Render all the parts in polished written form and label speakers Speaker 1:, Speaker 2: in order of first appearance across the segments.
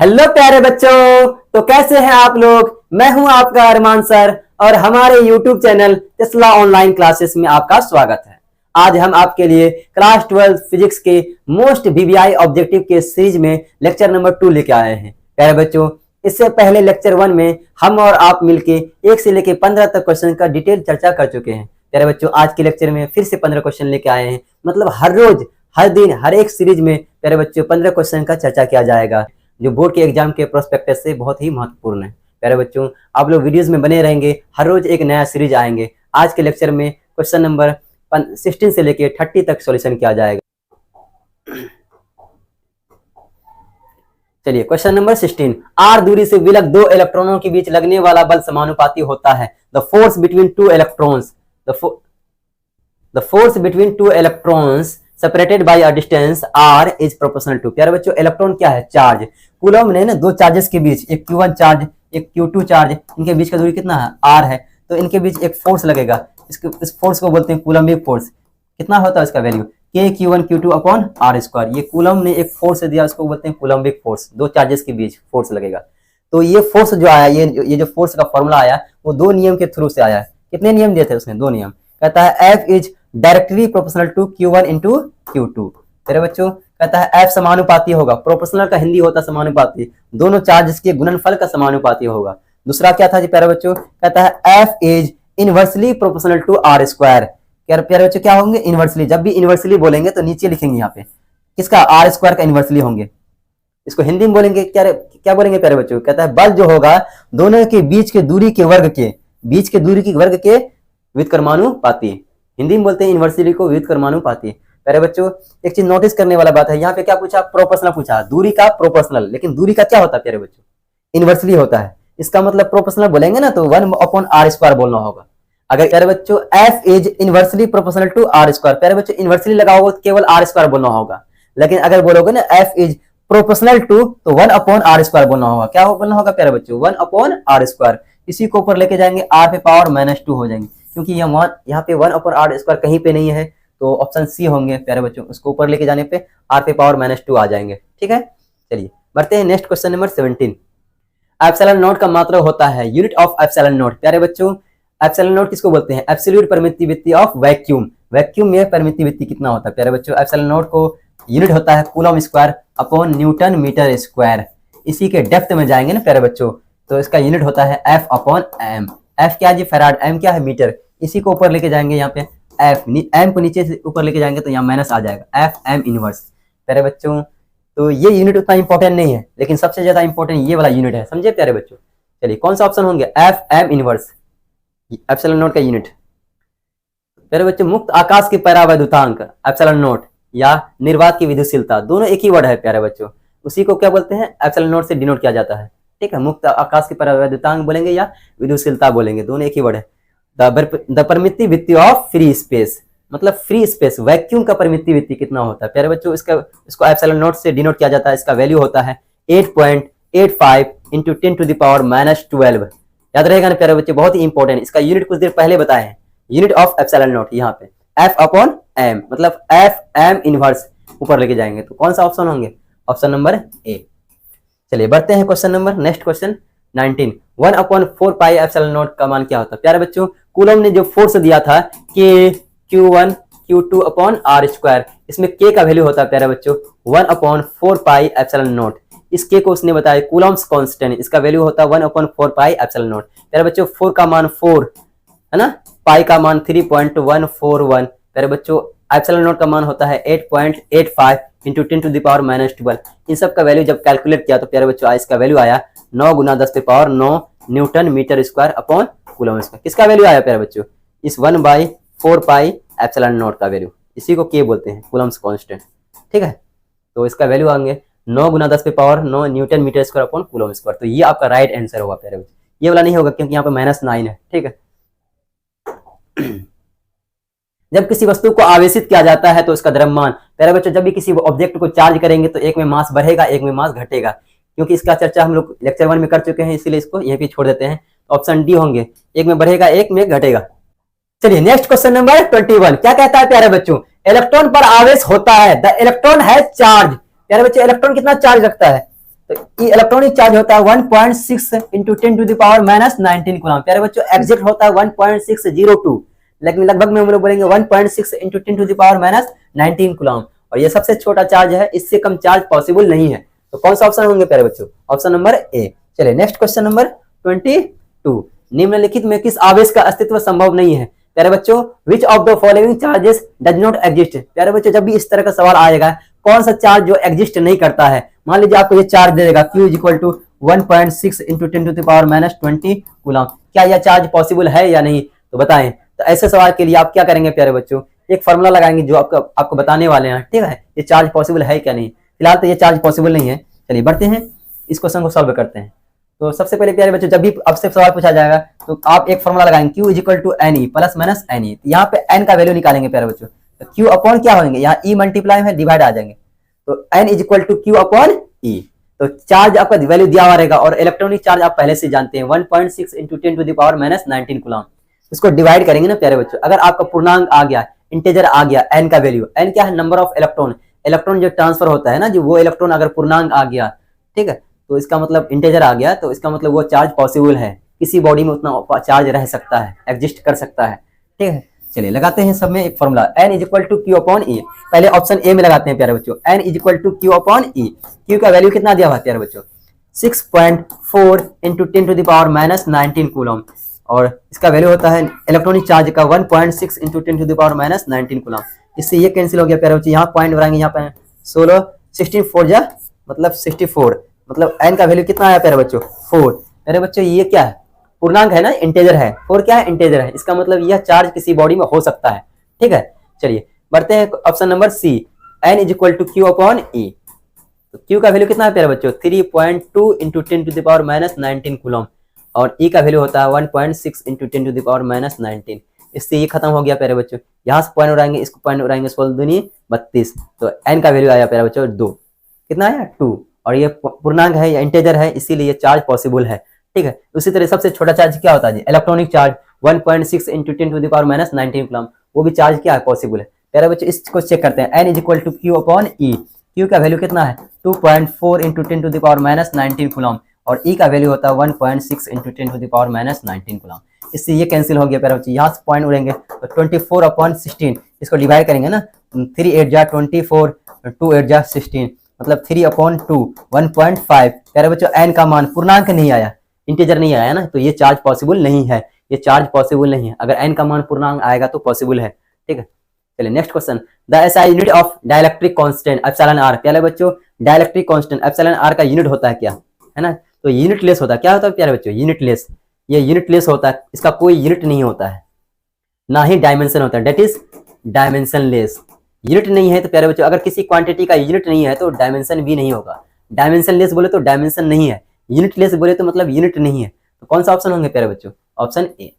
Speaker 1: Hello प्यारे बच्चों, तो कैसे हैं आप लोग। मैं हूं आपका अरमान सर और हमारे YouTube channel Tesla online classes में आपका स्वागत है। आज हम आपके लिए क्लास 12 फिजिक्स के मोस्ट वीवीआई ऑब्जेक्टिव के सीरीज में लेक्चर नंबर 2 लेके आए हैं। प्यारे बच्चों, इससे पहले लेक्चर 1 में हम और आप मिलके 1 से लेके 15 तक क्वेश्चन का डिटेल चर्चा कर चुके हैं। प्यारे बच्चों, आज के लेक्चर में फिर से 15 क्वेश्चन लेके आए हैं। मतलब हर रोज, हर दिन, हर एक सीरीज में प्यारे बच्चों 15 क्वेश्चन का चर्चा किया जाएगा, जो बोर्ड के एग्जाम के प्रोस्पेक्टस से बहुत ही महत्वपूर्ण है। प्यारे बच्चों, आप लोग वीडियोस में बने रहेंगे, हर रोज एक नया सीरीज आएंगे। आज के लेक्चर में क्वेश्चन नंबर 16 से लेके 30 तक सॉल्यूशन किया जाएगा। चलिए, क्वेश्चन नंबर 16। आर दूरी से विलग दो इलेक्ट्रॉनों के बीच लगने वाला बल समानुपाती होता है। The force between two electrons separated by a distance r is proportional to. प्यारे बच्चों, इलेक्ट्रॉन क्या है? चार्ज। कूलम ने ना दो चार्जेस के बीच, एक q1 चार्ज, एक q2 चार्ज, इनके बीच का दूरी कितना है? r है। तो इनके बीच एक फोर्स लगेगा, इस फोर्स को बोलते हैं कूलम्बिक फोर्स। कितना होता है इसका value? k q1 q2 upon r square. ये कूलम ने एक फोर्स दिया, उसको बोलते हैं कूलम्बिक फोर्स। दो चार्जेस के बीच फोर्स लगेगा। तो ये फोर्स जो आया, ये जो फोर्स का फॉर्मूला आया, वो दो नियम के थ्रू से आया है। कितने नियम दिए थे उसने? दो नियम। कहता है F is directly proportional to Q1 into Q2। तेरे बच्चों, कहता है F समानुपाती होगा। प्रोपोर्शनल का हिंदी होता समानुपाती, दोनों चार्जेस के गुणनफल का समानुपाती होगा। दूसरा क्या था जी प्यारे बच्चों? कहता है F is inversely proportional to R square. प्यारे बच्चों, क्या होंगे? इनवर्सली। जब भी इनवर्सली बोलेंगे तो नीचे लिखेंगे यहाँ पे किसका? R स्क्वायर का इनवर्सली होंगे। इसको हिंदी में बोलेंगे क्या बोलेंगे प्यारे बच्चों? कहता है बल जो होगा दोनों के बीच के दूरी के वर्ग के व्युत्क्रमानुपाती। हिंदी में बोलते हैं इनवर्सली को व्युत्क्रमानुपाती। प्यारे बच्चों, एक चीज नोटिस करने वाला बात है, यहाँ पे क्या पूछा? प्रोपोर्शनल पूछा, दूरी का प्रोपोर्शनल। लेकिन दूरी का क्या होता है प्यारे बच्चों? इनवर्सली होता है। इसका मतलब प्रोपोर्शनल बोलेंगे ना तो 1 अपॉन r स्क्वायर बोलना होगा। अगर प्यारे बच्चों f is inversely proportional to r square, प्यारे बच्चों इनवर्सली लगाओगे तो केवल r स्क्वायर बोलना होगा। लेकिन अगर बोलोगे ना f इज प्रोपोर्शनल टू, तो 1 अपॉन r स्क्वायर बोलना होगा। क्या बोलना होगा प्यारे बच्चों? 1 अपॉन r स्क्वायर। इसी को ऊपर लेके जाएंगे, r पे पावर -2 हो जाएंगे, क्योंकि यहाँ पे 1 अपॉन r स्क्वायर कहीं पे नहीं है, तो ऑप्शन सी होंगे प्यारे बच्चों। उसको ऊपर लेके जाने पे r पे पावर -2 आ जाएंगे। ठीक है, चलिए बढ़ते हैं next question number 17। Epsilon naught का मात्रक होता है यूनिट ऑफ एप्सिलॉन नॉट। प्यारे बच्चों, एप्सिलॉन नॉट किसको बोलते हैं? Absolute permittivity of vacuum. Vacuum में परमिटिविटी कितना होता है प्यारे बच्चों? एप्सिलॉन नॉट को यूनिट होता है coulomb square upon newton metre square. इसी के डेप्थ में जाएंगे ना प्यारे बच्चों, तो इसका यूनिट होता है F अपॉन m। F क्या है जी? फैराड। m क्या है? मीटर। इसी को ऊपर लेके जाएंगे, यहाँ पे F, m को नीचे से ऊपर लेके जाएंगे तो यहाँ माइनस आ जाएगा, F m इनवर्स। प्यारे बच्चों, तो ये यूनिट उतना इंपॉर्टेंट नहीं है, लेकिन सबसे ज्यादा इंपॉर्टेंट ये वाला यूनिट है, समझे प्यारे बच्चों। चलिए, कौन सा ऑप्शन होंगे? F m inverse, epsilon naught का यूनिट। प्यारे बच्चों, मुक्त आकाश की परावैद्युतांक एप्सिलॉन नॉट या निर्वात की विद्युतशीलता, दोनों एक ही वर्ड है प्यारे बच्चों। उसी को क्या बोलते हैं? एप्सिलॉन नॉट से डिनोट किया जाता है। ठीक है, मुक्त आकाश की परावैद्युतांक बोलेंगे या विद्युतशीलता बोलेंगे, दोनों एक ही वर्ड है। The permittivity of free space, मतलब फ्री स्पेस, वैक्यूम का परमिटिविटी कितना होता है प्यारे बच्चों? इसको एप्सिलॉन नॉट से डिनोट किया जाता है। इसका वैल्यू होता है 8.85 इंटू 10 टू द पावर -12। याद रहेगा ना प्यारे बच्चे, बहुत ही इंपॉर्टेंट। इसका यूनिट कुछ देर पहले बताए हैं, यूनिट ऑफ एप्सिलॉन नॉट। यहाँ पे F अपॉन m, मतलब F m इनवर्स ऊपर लेके जाएंगे, तो कौन सा ऑप्शन होंगे? Option number A. चलिए बढ़ते हैं क्वेश्चन नंबर, नेक्स्ट क्वेश्चन 19। 1 अपॉन 4 पाई एप्सिलॉन नॉट का मान क्या होता है? प्यारे बच्चों, कूलम ने जो फोर्स दिया था K Q1 Q2 upon r square, इसमें K का वैल्यू होता है प्यारे बच्चों 1 अपॉन 4 पाई एप्सिलॉन नॉट। इस K को उसने बताया कूलम्स कांस्टेंट, इसका वैल्यू होता है 1 अपॉन 4 पाई एप्सिलॉन नॉट। प्यारे बच्चों, 4 का मान 4 है ना, पाई का मान 3.141। प्यारे बच्चों, एप्सिलॉन नॉट का मान होता है 8.85 इंटू 10 टू द पावर -12। इन सब का वैल्यू जब कैलकुलेट किया तो प्यारे बच्चों इसका वैल्यू आया 9 गुना 10 पे power 9 newton metre square upon coulomb square. किसका वैल्यू आया प्यारे बच्चों? इस 1/4 पाई एप्सिलॉन नॉट का वैल्यू। इसी को K बोलते हैं, कूलम्स कांस्टेंट। ठीक है, तो इसका वैल्यू आएंगे 9 गुना 10 पे power 9 newton metre square upon coulomb square. तो ये आपका राइट आंसर होगा प्यारे बच्चों। ये वाला नहीं होगा क्योंकि यहाँ पे -9 है। ठीक है, जब किसी वस्तु को आवेशित किया जाता है तो उसका द्रव्यमान, प्यारे बच्चों जब भी किसी ऑब्जेक्ट को चार्ज करेंगे तो एक में मास बढ़ेगा, एक में मास घटेगा। क्योंकि इसका चर्चा हम लोग लेक्चर 1 में कर चुके हैं, इसीलिए इसको यहीं पे छोड़ देते हैं। ऑप्शन डी होंगे, एक में बढ़ेगा, एक में घटेगा। चलिए नेक्स्ट क्वेश्चन नंबर 21। क्या कहता है प्यारे बच्चों? इलेक्ट्रॉन पर आवेश होता है, द इलेक्ट्रॉन है चार्ज। प्यारे बच्चों, इलेक्ट्रॉन कितना चार्ज रखता है? तो ये इलेक्ट्रॉनिक चार्ज होता है 1.6 इंटू 10⁻⁻19 कूलम। प्यारे बच्चों एग्जिट होता है 1.602, लेकिन लगभग में हम लोग बोलेंगे 1.6 इंटू 10⁻⁻19 कूलम। और ये सबसे छोटा चार्ज है, इससे कम चार्ज पॉसिबल नहीं है। तो कौन सा ऑप्शन होंगे प्यारे बच्चों? Option number A. चलिए नेक्स्ट क्वेश्चन नंबर 22। निम्नलिखित में किस आवेश का अस्तित्व संभव नहीं है? प्यारे बच्चों which of the following charges does not exist. प्यारे बच्चों जब भी इस तरह का सवाल आएगा, कौन सा चार्ज जो एग्जिस्ट नहीं करता है। मान लीजिए आपको ये चार्ज दे देगा Q = 1.6 इंटू 10⁻⁻20 कूलम, क्या यह चार्ज पॉसिबल है या नहीं? तो बताएं। तो ऐसे सवाल के लिए आप क्या करेंगे प्यारे बच्चों? एक फॉर्मूला लगाएंगे जो आपको बताने वाले हैं, ठीक है, ये चार्ज पॉसिबल है क्या नहीं। फिलहाल तो ये चार्ज पॉसिबल नहीं है। चलिए बढ़ते हैं, इस क्वेश्चन को सॉल्व करते हैं। तो सबसे पहले प्यारे बच्चों जब भी आपसे सवाल पूछा जाएगा तो आप एक फॉर्मूला लगाएंगे Q = NE + -NE। यहाँ पे n का वैल्यू निकालेंगे प्यारे बच्चों। तो Q अपॉन क्या होंगे, यहाँ E मल्टीप्लाई है, डिवाइड आ जाएंगे, तो n = Q/E। तो चार्ज आपका वैल्यू दिया हुआ रहेगा और इलेक्ट्रॉनिक चार्ज आप पहले से जानते हैं 1.6 इंटू 10⁻⁻19 कूलम। इसको डिवाइड करेंगे ना प्यारे बच्चों। अगर आपका पूर्णांक आ गया, इंटीजर आ गया, n का वैल्यू, n क्या है, नंबर ऑफ इलेक्ट्रॉन, इलेक्ट्रॉन जो ट्रांसफर होता है ना, जो वो इलेक्ट्रॉन अगर पूर्णांक आ गया, ठीक है, तो इसका मतलब इंटीजर आ गया, तो इसका मतलब वो चार्ज पॉसिबल है, किसी बॉडी में उतना चार्ज रह सकता है, एग्जिस्ट कर सकता है, ठीक है। चलिए लगाते हैं सब में एक फॉर्मूला, n = Q/E। पहले ऑप्शन ए में लगाते हैं प्यारे बच्चों, n = Q/E। Q का वैल्यू कितना दिया हुआ है प्यारे बच्चों? 6.4 इंटू 10⁻⁻19 कूलम। और इसका वैल्यू होता है इलेक्ट्रॉनिक चार्ज का 1.6 इंटू 10⁻⁻19 कूलम। इससे ये कैंसिल हो गया प्यारे बच्चों, यहाँ पॉइंट बनाएंगे, यहाँ पे 16 16 4 जा मतलब 64, मतलब n का वैल्यू कितना आया प्यारे बच्चों? 4। प्यारे बच्चों ये क्या है, पूर्णांक है ना, इंटीजर है, 4 क्या है, इंटीजर है, इसका मतलब यह चार्ज किसी बॉडी में हो सकता है, ठीक है। चलिए बढ़ते हैं option number C, n = Q/E। तो Q का वैल्यू कितना है प्यारे बच्चों? 3.2 इंटू 10⁻⁻19 कूलम। और E का वैल्यू होता है 1.6 इंटू 10⁻⁻19। इससे ये खत्म हो गया प्यारे बच्चों, यहाँ से पॉइंट उड़ाएंगे, इसको पॉइंट उड़ाएंगे, 16 दूनी 32। तो n का वैल्यू आया प्यारे बच्चों 2। कितना आया? 2। और ये पूर्णांक है या इंटीजर है, इसीलिए चार्ज पॉसिबल है, ठीक है। उसी तरह सबसे छोटा चार्ज क्या होता है? इलेक्ट्रॉनिक चार्ज 1.6 इंटू 10⁻⁻19 कूलम, वो भी चार्ज क्या है, पॉसिबल है। प्यारे बच्चों इसको चेक करते हैं, n = Q/E। Q का वैल्यू कितना है? 2.4 इंटू 10⁻�19 कूलम। और E का वैल्यू होता है 1.6 इंटू 10⁻�19 कूलम। इससे ये कैंसिल हो गया प्यारे बच्चों, यहाँ से पॉइंट उड़ेंगे, तो 24/16 इसको डिवाइड करेंगे ना, 3 8 जा 24, 2 8 जा 16, मतलब 3/2 1.5। प्यारे बच्चों n का मान पूर्णांक नहीं आया, इंटीजर नहीं आया ना, तो ये चार्ज पॉसिबल नहीं है, ये चार्ज पॉसिबल नहीं है। अगर n का मान पूर्णांक आएगा तो पॉसिबल है, ठीक है। चलिए next question, the SI unit of dielectric constant ε/r। प्यारे बच्चों डाइलेक्ट्रिक कांस्टेंट ε/r का यूनिट होता है क्या, है ना, तो यूनिट लेस होता है। क्या होता है प्यारे बच्चों? Unit less. ये यूनिट लेस होता है, इसका कोई यूनिट नहीं होता है, ना ही डायमेंशन होता है, that is dimensionless. Unit नहीं है तो प्यारे बच्चों अगर किसी क्वांटिटी का यूनिट नहीं है तो डायमेंशन भी नहीं होगा। डायमेंशन लेस बोले तो डायमेंशन नहीं है, यूनिट लेस बोले तो मतलब यूनिट नहीं है। तो कौन सा ऑप्शन होंगे प्यारे बच्चों? Option A.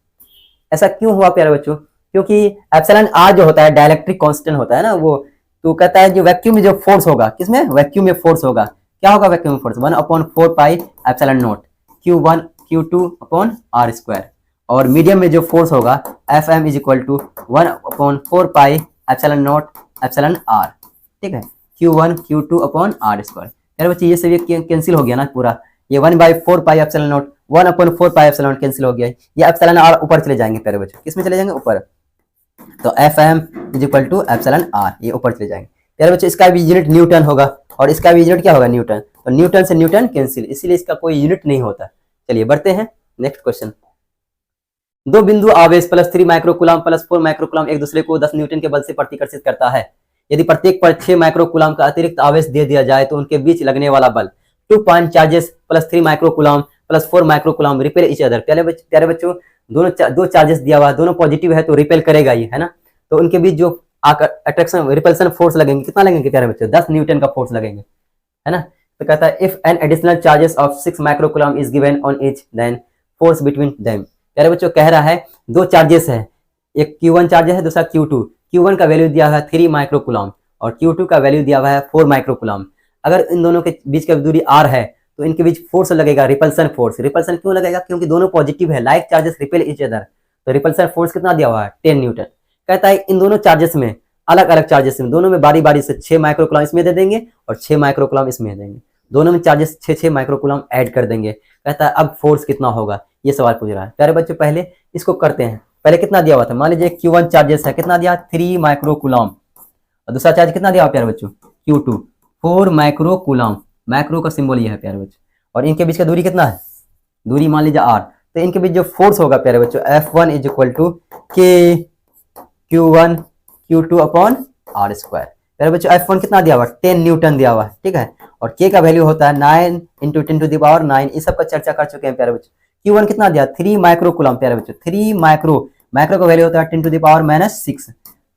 Speaker 1: ऐसा क्यों हुआ प्यारे बच्चों? क्योंकि ε/r जो होता है डाइलेक्ट्रिक कांस्टेंट होता है ना, वो तो कहता है जो वैक्यूम में जो फोर्स होगा, किसमें? वैक्यूम में फोर्स होगा, क्या होगा वैक्यूम में फोर्स? 1/4πε0 Q1 Q2/r²। और मीडियम में जो फोर्स होगा Fm = 1/4πε0 εr, ठीक है, Q1 Q2/r²। यार बच्चे ये सब ये कैंसिल हो गया ना पूरा, ये 1/4πε0 1/4πε0 कैंसिल हो गया, ये εr ऊपर चले जाएंगे प्यारे बच्चों, किसमें चले जाएंगे? ऊपर। तो Fm = εr, ये ऊपर चले जाएंगे प्यारे बच्चों। इसका भी यूनिट न्यूटन होगा और इसका भी यूनिट क्या होगा? न्यूटन। तो न्यूटन से न्यूटन कैंसिल, इसीलिए इसका कोई यूनिट नहीं होता। चलिए बढ़ते हैं नेक्स्ट क्वेश्चन, दो बिंदु आवेश +3 माइक्रोकूलम +4 माइक्रोकूलम एक दूसरे को 10 न्यूटन के बल से प्रतिकर्षित करता है। यदि प्रत्येक पर 6 माइक्रोकूलम का अतिरिक्त आवेश दे दिया जाए तो उनके बीच लगने वाला बल 2 point charges +3 microcoulomb +4 microcoulomb repel each other. प्यारे बच्चों दो चार्जेस दिया हुआ है, दोनों पॉजिटिव है तो रिपेल करेगा ये, है ना। तो उनके बीच जो अट्रैक्शन रिपल्सन फोर्स लगेंगे, कितना लगेंगे प्यारे बच्चों? 10 न्यूटन का फोर्स लगेंगे, है ना। तो कहता है if an additional charges of 6 microcoulomb is given on each then force between them. प्यारे बच्चों कह रहा है दो चार्जेस है, एक Q1 चार्ज है, दूसरा Q2। Q1 का वैल्यू दिया हुआ है 3 माइक्रोकूलम और Q2 का वैल्यू दिया हुआ है 4 माइक्रोकूलम। अगर इन दोनों के बीच का दूरी r है तो इनके बीच फोर्स लगेगा रिपल्सन फोर्स। रिपल्सन क्यों लगेगा? क्योंकि दोनों पॉजिटिव है, like charges repel each other. तो रिपल्सन फोर्स कितना दिया हुआ है? 10 न्यूटन। कहता है इन दोनों चार्जेस में, अलग अलग चार्जेस में, दोनों में बारी बारी से 6 माइक्रोकूलम इसमें दे देंगे और 6 माइक्रोकूलम इसमें देंगे। दोनों में चार्जेस 6 माइक्रो कूलम ऐड कर देंगे। कहता है अब फोर्स कितना होगा, ये सवाल पूछ रहा है। प्यारे बच्चों पहले इसको करते हैं। पहले कितना दिया हुआ था, मान लीजिए Q1 चार्जेस है, कितना दिया 3 माइक्रो कूलम, और दूसरा चार्ज कितना दिया हुआ प्यारे बच्चों Q2 4 माइक्रो कूलम, माइक्रो का सिंबल ये है प्यारे बच्चों। और इनके बीच का दूरी कितना है, दूरी मान लीजिए R, तो इनके बीच जो फोर्स होगा प्यारे बच्चों F1 is equal to K Q1 Q2 upon R square. प्यारे बच्चों F1 कितना दिया हुआ 10 न्यूटन दिया हुआ है, ठीक है। और K का वैल्यू होता है 9 इंटू 10 टू द पावर 9, इस सब का चर्चा कर चुके हैं प्यारे बच्चों। Q1 कितना दिया 3 माइक्रो कूलम प्यारे बच्चों, 3 माइक्रो, माइक्रो का वैल्यू होता है 10 टू द पावर -6,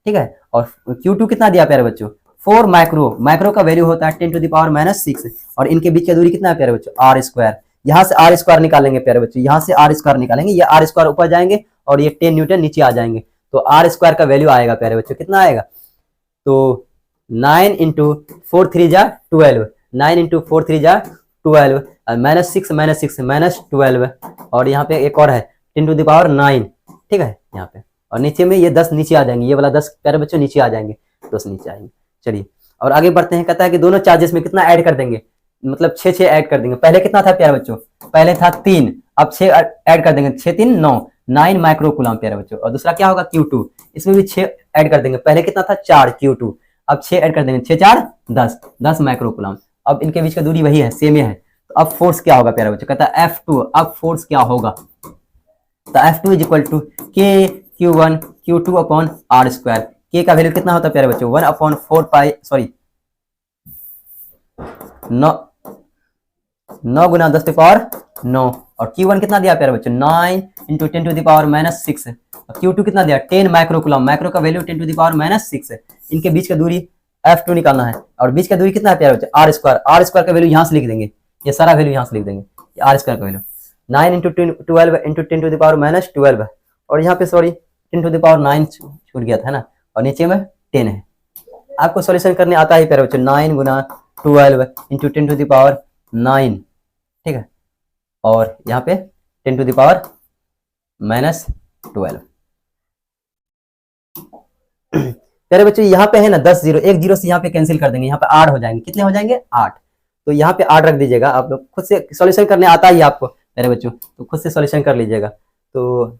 Speaker 1: ठीक है। और Q2 कितना दिया प्यारे बच्चों 4 माइक्रो, माइक्रो का वैल्यू होता है 10 टू द पावर -6, और इनके बीच की दूरी कितना है प्यारे बच्चों R स्क्वायर। यहाँ से R स्क्वायर निकालेंगे प्यारे बच्चों, यहाँ से R स्क्वायर निकालेंगे, ये R स्क्वायर ऊपर जाएंगे और ये 10 न्यूटन नीचे आ जाएंगे, तो R स्क्वायर का वैल्यू आएगा प्यारे बच्चों कितना आएगा, तो 9 इंटू 4 3 जा 12, 9 इंटू 4 3 जा 12, -6 -12, और यहाँ पे एक और है 10 टू द पावर 9, ठीक है यहाँ पे। और नीचे में ये 10 नीचे आ जाएंगे, ये वाला 10 प्यारे बच्चों नीचे आ जाएंगे, 10 नीचे आएंगे। चलिए और आगे बढ़ते हैं। कहता है कि दोनों चार्जेस में कितना ऐड कर देंगे, मतलब 6 ऐड कर देंगे। पहले कितना था प्यारे बच्चों, पहले था 3, अब 6 ऐड कर देंगे, 6 3 9 माइक्रो कूलम प्यारे बच्चों। और दूसरा क्या होगा Q2, इसमें भी 6 ऐड कर देंगे। पहले कितना था 4 Q2, अब 6 ऐड कर देंगे, 6 4 10 माइक्रो कूलम। अब इनके बीच का दूरी वही है, सेम है। तो अब फोर्स क्या होगा प्यारे बच्चों, कहता है F2, अब फोर्स क्या होगा, तो F2 is equal to K Q1 Q2 upon R square. K का वैल्यू कितना होता है प्यारे बच्चों 1 अपॉन 4 पाई, सॉरी 9 गुना 10 पावर 9, और Q1 कितना दिया प्यारे बच्चों 9 इंटू 10 टू द पावर -6, और Q2 कितना दिया 10 माइक्रो कूलम, माइक्रो का वैल्यू 10 टू द पावर -6। इनके बीच का दूरी F2 निकालना है, और बीच का दूरी कितना है प्यारे बच्चों R स्क्वायर। R स्क्वायर का वैल्यू यहाँ से लिख देंगे, ये सारा वैल्यू यहाँ से लिख देंगे, R स्क्वायर का value 9 into 12 into 10 to the power -12, और यहाँ पे सॉरी 10 टू द पावर 9 छूट गया था ना, और नीचे में 10 है। आपको सॉल्यूशन करने आता है प्यारे बच्चों, 9 गुना 12 इंटू 10 टू द पावर 9, ठीक है, और यहाँ पे 10 टू द पावर -12। प्यारे बच्चों यहाँ पे है ना 10 जीरो, एक जीरो से यहाँ पे कैंसिल कर देंगे, यहाँ पे 8 हो जाएंगे, कितने हो जाएंगे 8, तो यहाँ पे 8 रख दीजिएगा। आप लोग खुद से सॉल्यूशन करने आता ही आपको प्यारे बच्चों, तो खुद से सॉल्यूशन कर लीजिएगा। तो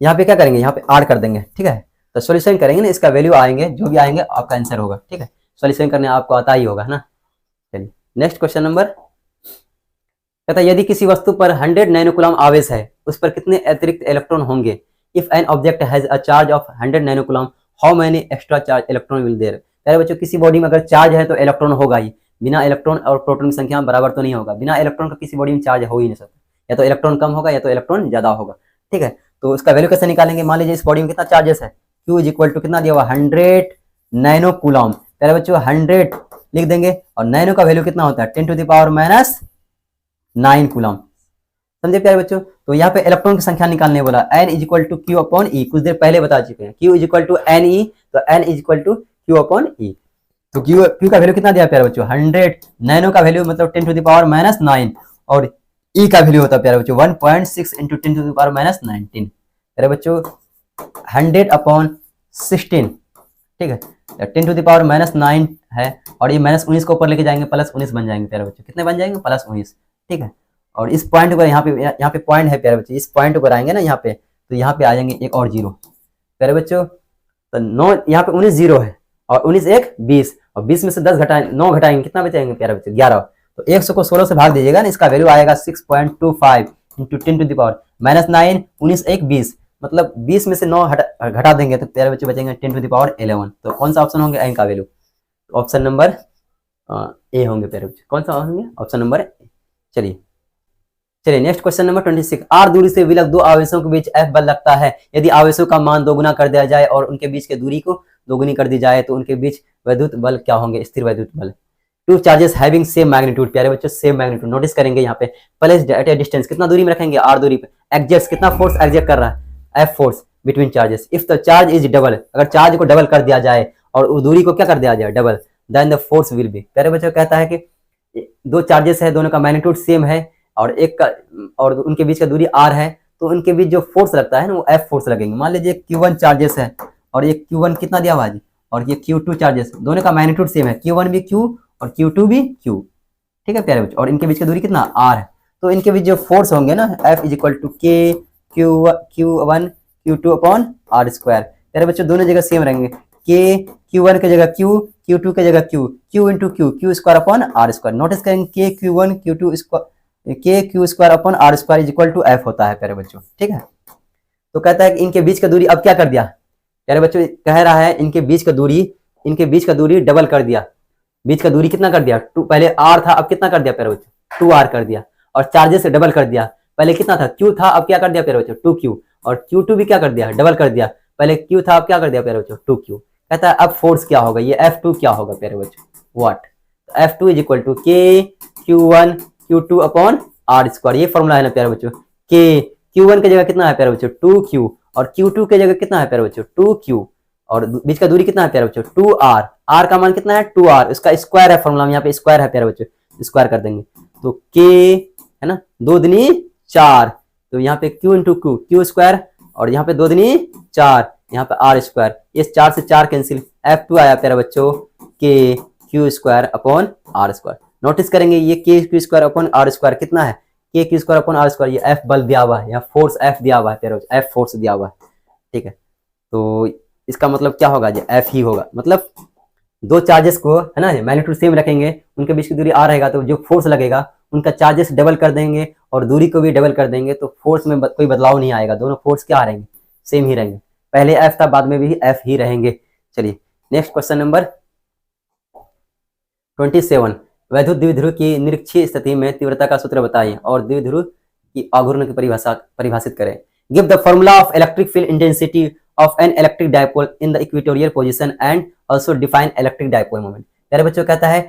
Speaker 1: यहाँ पे क्या करेंगे, यहाँ पे 8 कर देंगे, ठीक है। तो सॉल्यूशन करेंगे ना, इसका वैल्यू आएंगे, जो भी आएंगे आपका आंसर होगा, ठीक है। सॉल्यूशन करने आपको आता ही होगा ना। चलिए नेक्स्ट क्वेश्चन नंबर, कहता है यदि किसी वस्तु पर 100 नैनो कूलम आवेश है, उस पर कितने अतिरिक्त इलेक्ट्रॉन होंगे। If an object has a charge of 100 nano coulomb, how many extra charge electron will there. प्यारे बच्चों किसी बॉडी में अगर चार्ज है तो इलेक्ट्रॉन होगा ही, बिना इलेक्ट्रॉन और प्रोटॉन की संख्या बराबर तो नहीं होगा, बिना इलेक्ट्रॉन का किसी बॉडी में चार्ज हो ही नहीं सकता, या तो इलेक्ट्रॉन कम होगा या तो इलेक्ट्रॉन ज्यादा होगा, ठीक है। तो उसका वैल्यू कैसे निकालेंगे, मान लीजिए इस बॉडी में कितना चार्जेस है, Q इज इक्वल टू कितना दिया हुआ 100 नैनो कूलम। प्यारे बच्चों 100 लिख देंगे, और नैनो का वैल्यू कितना होता है 10 टू द पावर -9 कूलम, समझे प्यारे बच्चों। तो यहाँ पे इलेक्ट्रॉन की संख्या निकालने बोला, n is equal to Q upon E, कुछ देर पहले बता चुके हैं, Q is equal to NE, तो n is equal to Q upon E। तो Q का वैल्यू कितना दिया प्यारे बच्चों 100, नैनो का वैल्यू मतलब 10 टू द पावर -9, और E का वैल्यू होता है प्यारे बच्चों 1.6 इंटू 10 टू द पावर -19। प्यारे बच्चों 100 अपॉन 16, ठीक है, 10 टू द पावर -9 है, और ये -19 को ऊपर लेके जाएंगे, +19 बन जाएंगे प्यारे बच्चों, कितने बन जाएंगे +19, ठीक है। और इस पॉइंट को यहाँ पे पॉइंट है प्यारे बच्चों, इस पॉइंट को आएंगे ना यहाँ पे, तो यहाँ पे आ जाएंगे एक और जीरो प्यारे बच्चों, तो 9 यहाँ पे 19 जीरो है, और 19 1 20, और 20 में से 10 घटाएंगे, 9 घटाएंगे, कितना बचेंगे प्यारे बच्चों 11। तो 100 को 16 से भाग दीजिएगा ना, इसका वैल्यू आएगा 6.25 इंटू 10 टू द पावर -9, 19 1 20, मतलब 20 में से 9 घटा देंगे तो प्यारे बच्चों बचेंगे 10 टू द पावर 11। तो कौन सा ऑप्शन होंगे n का वैल्यू, ऑप्शन नंबर ए होंगे प्यारे बच्चों, कौन सा होंगे ऑप्शन नंबर ए। चलिए नेक्स्ट क्वेश्चन नंबर 26, r दूरी से विलग दो आवेशों के बीच F बल लगता है, यदि आवेशों का मान दोगुना कर दिया जाए और उनके बीच के दूरी को दोगुनी कर दी जाए तो उनके बीच वैद्युत बल क्या होंगे, स्थिर वैद्युत बल। Two charges having same magnitude, प्यारे बच्चों सेम मैग्नीट्यूड, नोटिस करेंगे यहाँ पे प्लेस्ड एट ए डिस्टेंस, कितना दूरी में रखेंगे r दूरी पे, एग्जैक्ट कितना फोर्स एग्जैक्ट कर रहा है F force between charges. If the charge is double, अगर चार्ज को डबल कर दिया जाए और दूरी को क्या कर दिया जाए double, then the force will be. प्यारे बच्चों कहता है कि दो चार्जेस है, दोनों का मैग्नीट्यूड सेम है, और एक का और उनके बीच का दूरी r है, तो उनके बीच जो फोर्स लगता है ना वो F फोर्स लगेंगे। मान लीजिए Q1 चार्जेस है, और ये Q1 कितना दिया हुआ है, और ये Q2 चार्जेस, दोनों का मैग्नीट्यूड सेम है, Q1 भी Q और Q2 भी Q, ठीक है प्यारे बच्चों, और इनके बीच की दूरी कितना R है। तो इनके बीच जो फोर्स होंगे ना F is equal to K Q1 Q2 upon R square. प्यारे बच्चों दोनों जगह सेम रहेंगे, K Q1 की जगह Q, Q2 की जगह Q, Q into Q square upon R square. Notice करेंगे K Q1 Q2 square, K Q square upon R square is equal to F होता है प्यारे बच्चों, ठीक है। तो कहता है कि इनके बीच का दूरी अब क्या कर दिया प्यारे बच्चों, कह रहा है इनके बीच का दूरी डबल कर दिया। बीच का दूरी कितना कर दिया, टू, पहले R था अब कितना कर दिया प्यारे बच्चों 2R कर दिया, और चार्जेस से डबल कर दिया। पहले कितना था Q था, अब क्या कर दिया प्यारे बच्चों 2Q, और Q2 भी क्या कर दिया डबल कर दिया। पहले Q था अब क्या कर दिया प्यारे बच्चों 2Q। कहता है अब फोर्स क्या होगा, ये F2 क्या होगा प्यारे बच्चों, what. F2 is equal to K Q1 Q2 upon R square. ये फॉर्मूला है ना प्यारे बच्चों। K Q1 की जगह कितना है प्यारे बच्चों 2Q, और Q2 की जगह कितना है प्यारे बच्चों 2Q, और बीच का दूरी कितना है प्यारे बच्चों 2R। R का मान कितना है 2R, इसका स्क्वायर है फॉर्मूला में, यहाँ पे स्क्वायर है प्यारे बच्चों, स्क्वायर कर देंगे तो K है ना 2 दूनी 4, तो यहाँ पे Q इंटू Q स्क्वायर, और यहाँ पे 2 दूनी 4, यहाँ पे R स्क्वायर, ये 4 से 4 कैंसिल, F2 आया प्यारे बच्चों K Q square upon R square. Notice करेंगे ये K Q square upon R square कितना है, K Q square upon R square, ये F बल दिया हुआ है, यहाँ फोर्स F दिया हुआ है प्यारे बच्चों, F फोर्स दिया हुआ है, ठीक है। तो इसका मतलब क्या होगा, ये F ही होगा। मतलब दो चार्जेस को है ना मैग्नीट्यूड सेम रखेंगे, उनके बीच की दूरी R रहेगा, तो जो फोर्स लगेगा उनका चार्जेस डबल कर देंगे और दूरी को भी डबल कर देंगे, तो फोर्स में कोई बदलाव नहीं आएगा, दोनों फोर्स क्या रहेंगे सेम ही रहेंगे। पहले F था बाद में भी F ही रहेंगे। चलिए नेक्स्ट क्वेश्चन नंबर 27, वैद्युत द्विध्रुव की निरक्षीय स्थिति में तीव्रता का सूत्र बताइए और द्विध्रुव की आघूर्ण की परिभाषित करें। Give the formula of electric field intensity of an electric dipole in the equatorial position and also define electric dipole moment. प्यारे बच्चों कहता है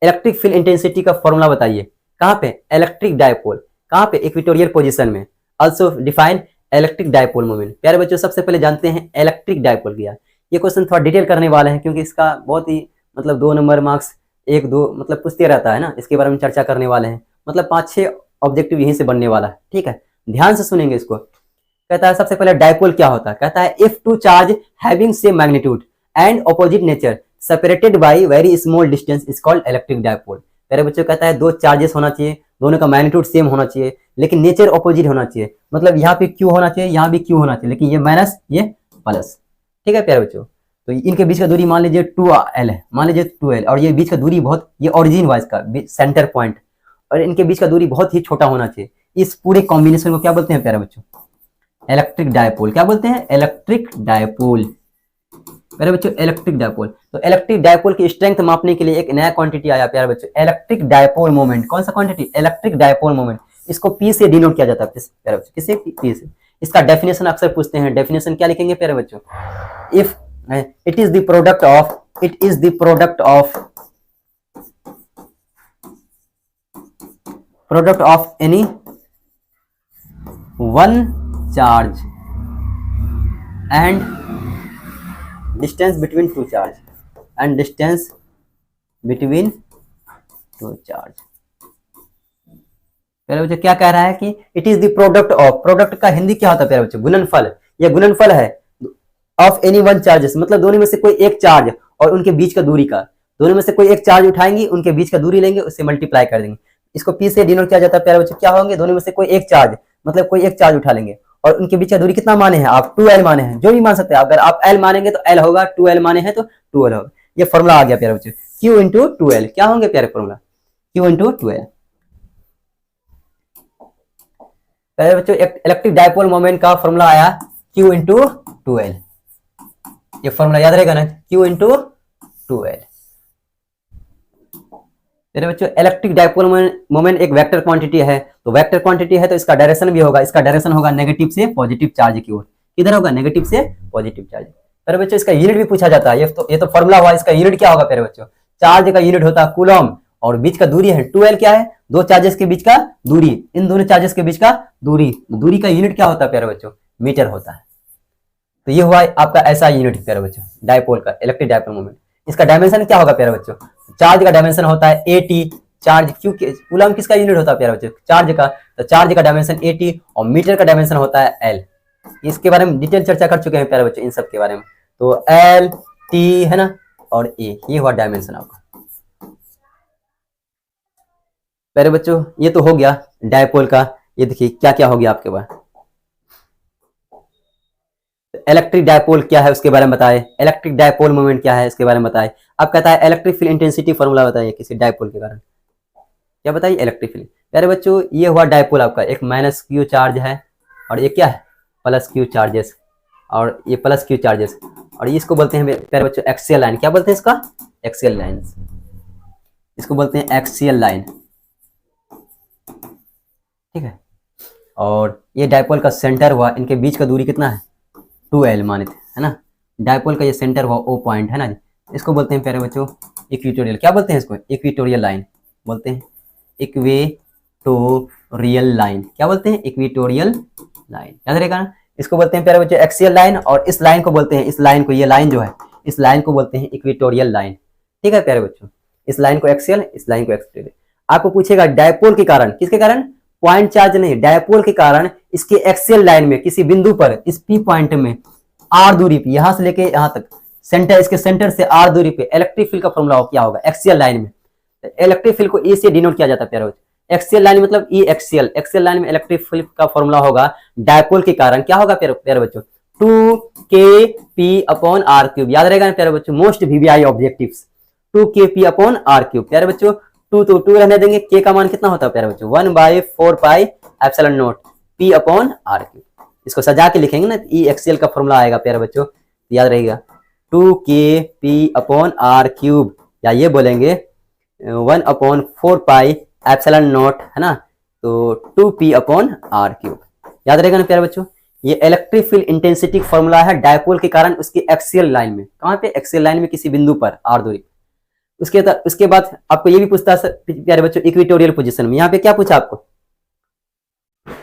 Speaker 1: इलेक्ट्रिक फील्ड इंटेंसिटी का फॉर्मूला बताइए, कहाँ पे इलेक्ट्रिक डायपोल, कहाँ पे इक्वेटोरियल पोजीशन में, also define electric dipole moment. प्यारे बच्चों सबसे पहले जानते हैं इलेक्ट्रिक डायपोल क्या। ये क्वेश्चन थोड़ा डिटेल करने वाले हैं क्योंकि इसका बहुत ही मतलब 2 नंबर मार्क्स 1-2 मतलब पूछते रहता है ना, इसके बारे में चर्चा करने वाले हैं, मतलब 5-6 ऑब्जेक्टिव यहीं से बनने वाला है, ठीक है, ध्यान से सुनेंगे इसको। कहता है सबसे पहले डायपोल क्या होता है, कहता है if two charge having same magnitude and opposite nature separated by very small distance is called electric dipole. मेरे बच्चों कहता है दो चार्जेस होना चाहिए, दोनों का मैग्नीट्यूड सेम होना चाहिए, लेकिन नेचर ऑपोजिट होना चाहिए, मतलब यहाँ पे क्यू होना चाहिए, यहाँ भी क्यू होना चाहिए, लेकिन ये माइनस ये प्लस, ठीक है प्यारे बच्चों। तो इनके बीच का दूरी मान लीजिए 2L है, मान लीजिए 2L, और ये बीच का दूरी बहुत, ये ओरिजिन वाइज का सेंटर पॉइंट, और इनके बीच का दूरी बहुत ही छोटा होना चाहिए। इस पूरे कॉम्बिनेशन को क्या बोलते हैं प्यारे बच्चों, इलेक्ट्रिक डायपोल। क्या बोलते हैं, इलेक्ट्रिक डायपोल। प्यारे बच्चों इलेक्ट्रिक डायपोल। तो इलेक्ट्रिक डायपोल की स्ट्रेंथ मापने के लिए एक नया क्वांटिटी आया प्यारे बच्चों, इलेक्ट्रिक डायपोल मोमेंट। कौन सा क्वांटिटी, इलेक्ट्रिक डायपोल मोमेंट। इसको पी से डिनोट किया जाता है प्यारे बच्चों, किससे, पी से। इसका डेफिनेशन अक्सर पूछते हैं, डेफिनेशन क्या लिखेंगे प्यारे बच्चों, if it is the product of any one charge and distance between two charge प्यारे बच्चों क्या कह रहा है कि it is the product of, product का हिंदी क्या होता है प्यारे बच्चों, गुणनफल। यह गुणनफल है ऑफ एनी वन चार्जेस, मतलब दोनों में से कोई एक चार्ज और उनके बीच का दूरी का, दोनों में से कोई एक चार्ज उठाएंगे, उनके बीच का दूरी लेंगे, उससे मल्टीप्लाई कर देंगे। इसको पी से डिनोट किया जाता है प्यारे बच्चों, क्या होंगे, दोनों में से कोई एक चार्ज, मतलब कोई एक चार्ज उठा लेंगे और उनके बीच का दूरी कितना माने हैं आप, 2L माने हैं, जो भी मान सकते हैं। अगर आप L मानेंगे तो L होगा, 2L माने हैं तो 2L होगा। ये फॉर्मूला आ गया प्यारे बच्चों, Q इंटू 2L। क्या होंगे प्यारे फॉर्मूला, Q इंटू 2L। प्यारे बच्चों इलेक्ट्रिक डायपोल मोमेंट का फॉर्मूला आया Q इंटू 2L। ये फॉर्मूला याद रहेगा ना, Q इंटू 2L। मेरे बच्चों इलेक्ट्रिक डायपोल मोमेंट एक वेक्टर क्वांटिटी है, तो वेक्टर क्वांटिटी है तो इसका डायरेक्शन भी होगा, इसका डायरेक्शन होगा नेगेटिव से पॉजिटिव चार्ज की ओर। किधर होगा, नेगेटिव से पॉजिटिव चार्ज। मेरे बच्चों इसका यूनिट भी पूछा जाता है, ये तो फॉर्मूला हुआ, इसका यूनिट क्या होगा प्यारे बच्चों, चार्ज का यूनिट होता है कूलम, और बीच का दूरी है 2L। क्या है, दो चार्जेस के बीच का दूरी, इन दोनों चार्जेस के बीच का दूरी का यूनिट क्या होता है प्यारे बच्चों, मीटर होता है। तो ये हुआ आपका ऐसा यूनिट प्यारे बच्चों डायपोल का, इलेक्ट्रिक डायपोल मोमेंट। इसका डायमेंशन क्या होगा प्यारे बच्चों, चार्ज का डायमेंशन होता है AT, चार्ज क्योंकि कूलम किसका यूनिट होता है प्यारे बच्चों, चार्ज का, तो चार्ज का डायमेंशन AT और मीटर का डायमेंशन होता है L। इसके बारे में डिटेल चर्चा कर चुके हैं प्यारे बच्चों इन सब के बारे में। तो L T है ना और A, ये हुआ डायमेंशन आपका। प्यारे बच्चों ये तो हो गया डायपोल का। ये देखिए क्या क्या हो गया आपके पास। इलेक्ट्रिक डायपोल क्या है उसके बारे में बताए, इलेक्ट्रिक डायपोल मोमेंट क्या है इसके बारे में बताए। अब कहता है इलेक्ट्रिक फील्ड इंटेंसिटी फॉर्मूला बताइए किसी डायपोल के कारण। क्या बताइए, इलेक्ट्रिक फील्ड। प्यारे बच्चों ये हुआ डायपोल आपका, एक माइनस क्यू चार्ज है और ये क्या है प्लस क्यू चार्जेस, और ये प्लस क्यू चार्जेस, और इसको बोलते हैं प्यारे बच्चों एक्सियल लाइन। क्या बोलते हैं इसका, एक्सियल लाइन, इसको बोलते हैं एक्सियल लाइन, ठीक है। और ये डायपोल का सेंटर हुआ, इनके बीच का दूरी कितना है 2L माने थे, है ना। डायपोल का ये सेंटर हुआ O पॉइंट, है ना। इसको बोलते हैं प्यारे बच्चों इक्वेटोरियल। क्या बोलते हैं इसको, इक्वेटोरियल लाइन बोलते हैं, इक्वेटोरियल लाइन। क्या बोलते हैं, इक्वेटोरियल लाइन, याद रहेगा ना। इसको बोलते हैं प्यारे बच्चों एक्सियल लाइन, और इस लाइन को बोलते हैं, इस लाइन को, ये लाइन जो है इस लाइन को बोलते हैं इक्वेटोरियल लाइन, ठीक है प्यारे बच्चों। इस लाइन को एक्सियल, इस लाइन को एक्सट्रीम। आपको पूछेगा डायपोल के कारण, किसके कारण, पॉइंट चार्ज नहीं, डायपोल के कारण इसके एक्सियल लाइन में किसी बिंदु पर इस पी पॉइंट में आर दूरी पे, यहां से लेके यहां तक सेंटर, इसके सेंटर से आर दूरी पे इलेक्ट्रिक फील्ड का फॉर्मूला क्या होगा एक्सियल लाइन में। इलेक्ट्रिक फील्ड को ए से डिनोट किया जाता है प्यारे बच्चों। एक्सियल लाइन मतलब ई एक्सियल, एक्सियल लाइन में इलेक्ट्रिक फील्ड का फॉर्मूला होगा डायपोल के कारण क्या होगा प्यारे बच्चों 2kp/r3। याद रहेगा ना प्यारे बच्चों, मोस्ट वीवीआई ऑब्जेक्टिव्स 2kp/r3। प्यारे बच्चों 2 तो 2 रहने देंगे, k का मान कितना होता है प्यारे बच्चों 1/4πε0 p/r3। इसको सजा के लिखेंगे ना, ई एक्सियल का फॉर्मूला आएगा प्यारे बच्चों, याद रहेगा 2kp/r3, या ये बोलेंगे 1/4πε0, है ना, तो 2p/r3। याद रहेगा ना प्यारे बच्चों। ये इलेक्ट्रिक फील्ड इंटेंसिटी फॉर्मूला है डायपोल के कारण उसकी एक्सियल लाइन में, कहां पे, एक्सियल लाइन में किसी बिंदु पर आर दूरी। उसके बाद आपको ये भी पूछता है प्यारे बच्चों इक्वेटोरियल पोजीशन में। यहाँ पे क्या पूछा आपको,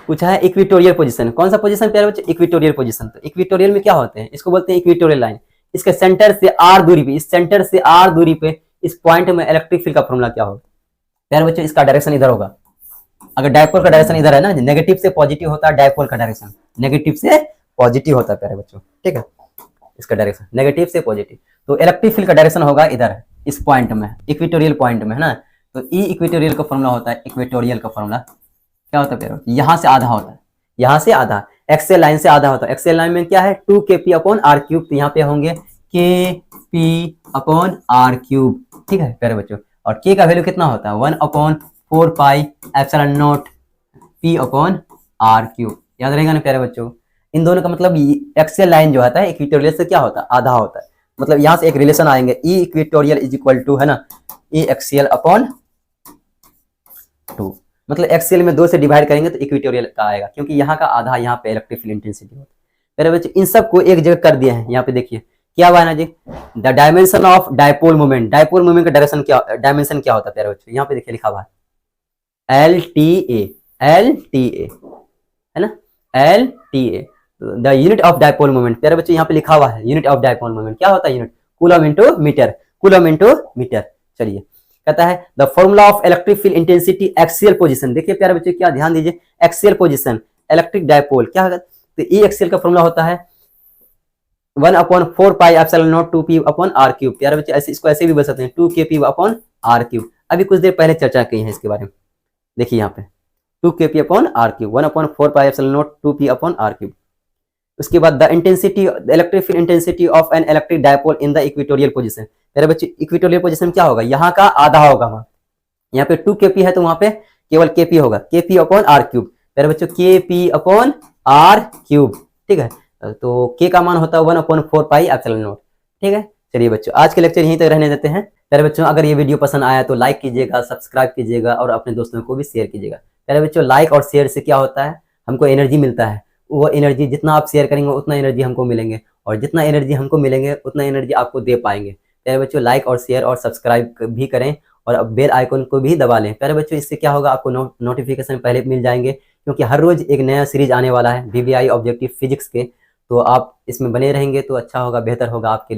Speaker 1: पूछा है इक्वेटोरियल पोजीशन। कौन सा पोजीशन प्यारे बच्चों, इक्वेटोरियल पोजीशन। तो इक्वेटोरियल में क्या होते हैं, इसको बोलते हैं इक्वेटोरियल लाइन। इसके सेंटर से आर दूरी पे, इस सेंटर से आर दूरी पे इस पॉइंट में इलेक्ट्रिक फील्ड का फॉर्मूला क्या होगा प्यारे बच्चों, इसका डायरेक्शन इधर होगा। अगर डायपोल का डायरेक्शन इधर है ना, नेगेटिव से पॉजिटिव होता है डायपोल का डायरेक्शन, नेगेटिव से पॉजिटिव होता है प्यारे बच्चों, ठीक है। इसका डायरेक्शन नेगेटिव से पॉजिटिव, तो इलेक्ट्रिक फील्ड का डायरेक्शन होगा इधर, इस पॉइंट में, इक्वेटोरियल पॉइंट में, है ना। तो ई इक्वेटोरियल का फॉर्मूला होता है, इक्वेटोरियल का फॉर्मूला क्या होता है प्यारे बच्चों, यहाँ से आधा होता है, यहाँ से आधा, एक्सियल लाइन से आधा होता है। एक्सियल लाइन में क्या है 2kp/r3, तो यहाँ पे होंगे kp/r3, ठीक है प्यारे बच्चों। और k का वैल्यू कितना होता है 1/4πε0 p/r3। याद रहेगा ना प्यारे बच्चों। इन दोनों का मतलब एक्सियल लाइन जो होता है इक्वेटोरियल से क्या होता है, आधा होता है। मतलब यहाँ से एक रिलेशन आएंगे, ई इक्वेटोरियल इज इक्वल टू, है ना, ई एक्सियल/2। मतलब एक्सियल में 2 से डिवाइड करेंगे तो इक्वेटोरियल का आएगा, क्योंकि यहाँ का आधा यहाँ पे इलेक्ट्रिक फील्ड इंटेंसिटी होता है। मेरे बच्चे इन सबको एक जगह कर दिए हैं। यहाँ पे देखिए क्या हुआ ना जी, the dimension of dipole moment. Dipole moment का डायरेक्शन क्या, डायमेंशन क्या होता है प्यारे बच्चों, यहाँ पे देखिए लिखा हुआ है LTA, LTA, है ना, LTA, the unit of dipole moment. प्यारे बच्चों यहाँ पे लिखा हुआ है यूनिट ऑफ डायपोल मोमेंट क्या होता है, unit coulomb into metre, coulomb into metre. चलिए कहता है the formula of electric field intensity axial position. देखिए प्यारे बच्चों क्या ध्यान दीजिए, एक्सियल पोजीशन इलेक्ट्रिक डायपोल क्या होगा, तो ई एक्सियल का फॉर्मूला होता है 1/4πε0 2p/r3। प्यारे बच्चे ऐसे इसको ऐसे भी बोल सकते हैं 2kp/r3। अभी कुछ देर पहले चर्चा की है इसके बारे में, देखिए यहाँ पे 2kp/r3 1/4πε0 2p/r3। उसके बाद the intensity electric field intensity of an electric dipole in the equatorial position. मेरे बच्चे इक्वेटोरियल पोजीशन क्या होगा, यहाँ का आधा होगा, वहाँ यहाँ पे 2kp है तो वहाँ पे केवल kp होगा, kp/r3। मेरे बच्चों kp/r3, ठीक है। तो k का मान होता है 1/4πε0, ठीक है। चलिए बच्चों आज के लेक्चर यहीं तक रहने देते हैं। प्यारे बच्चों अगर ये वीडियो पसंद आया तो लाइक कीजिएगा, सब्सक्राइब कीजिएगा और अपने दोस्तों को भी शेयर कीजिएगा। प्यारे बच्चों लाइक और शेयर से क्या होता है, हमको एनर्जी मिलता है। वो एनर्जी जितना आप शेयर करेंगे उतना एनर्जी हमको मिलेंगे, और जितना एनर्जी हमको मिलेंगे उतना एनर्जी आपको दे पाएंगे। प्यारे बच्चों लाइक और शेयर और सब्सक्राइब भी करें और अब बेल आइकन को भी दबा लें। प्यारे बच्चों इससे क्या होगा, आपको नोटिफिकेशन पहले मिल जाएंगे, क्योंकि हर रोज एक नया सीरीज आने वाला है वीवीआई ऑब्जेक्टिव फिजिक्स के। तो आप इसमें बने रहेंगे तो अच्छा होगा, बेहतर होगा आपके लिए।